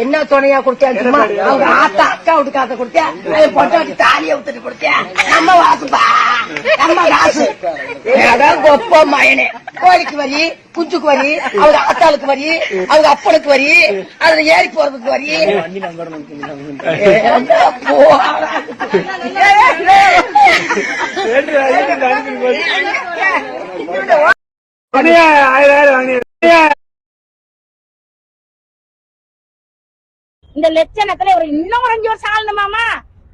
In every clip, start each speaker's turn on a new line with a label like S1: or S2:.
S1: என்ன துணையா கொடுத்தேன்? அவங்க ஆத்தா அக்கா விட்டு காசை கொடுத்தேன், பொட்டாட்டி தாலியை விட்டுட்டு கொடுத்தேன். நம்ம வாசுப்பா, நம்ம காசு. அதான் கொப்ப மயனே, கோழிக்கு வரி, குஞ்சுக்கு வரி, அவங்க ஆத்தாளுக்கு வரி, அவங்க அப்பனுக்கு வரி, அதுல ஏறி போறதுக்கு வரி.
S2: இந்த லட்சணத்துல ஒரு இன்னும் 5 வருஷம் ஆளணுமாமா.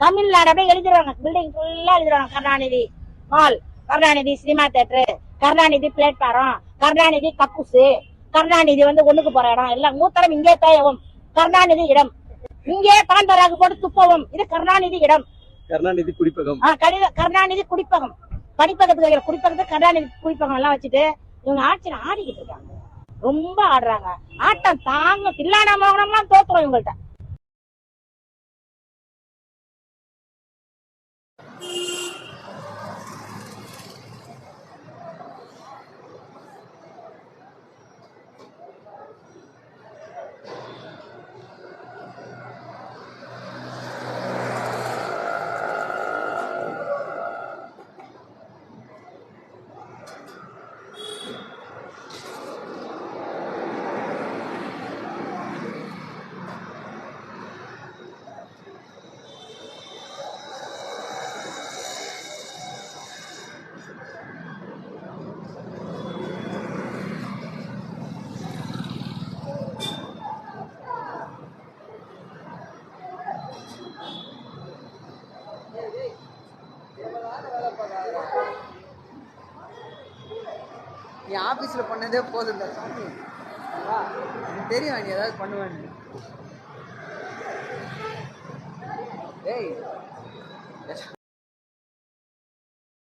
S2: தமிழ்நாடு அப்படியே எழுதிடுவாங்க, பில்டிங் ஃபுல்லா எழுதிடுவாங்க. Karunanidhi mall, Karunanidhi cinema theatre, Karunanidhi platform, Karunanidhi கக்கூசு, கருணாநிதி ஒண்ணுக்கு போற இடம் எல்லாம் மூத்தரம் இங்கே தேயவும், கருணாநிதி இடம் இங்கே காண்பராக போட்டு துப்பவும், இது கருணாநிதி இடம்.
S3: கருணாநிதி குடிப்பகம்,
S2: கருணாநிதி குடிப்பகம், படிப்பகத்துக்கு வைக்கிற குடிப்பகத்தை கருணாநிதி குடிப்பகம் எல்லாம் வச்சுட்டு இவங்க ஆட்சியில ஆடிக்கிட்டு இருக்காங்க. ரொம்ப ஆடுறாங்க. ஆட்டம் தாங்க தில்லானா மோகனம்லாம் தோத்துறோம் இவங்கள்ட்ட.
S4: நீ ஆபீஸ்ல பண்ணதே போதும் சாமி, தெரியும் நீ ஏதாவது பண்ணுவேன்னு. ஏய்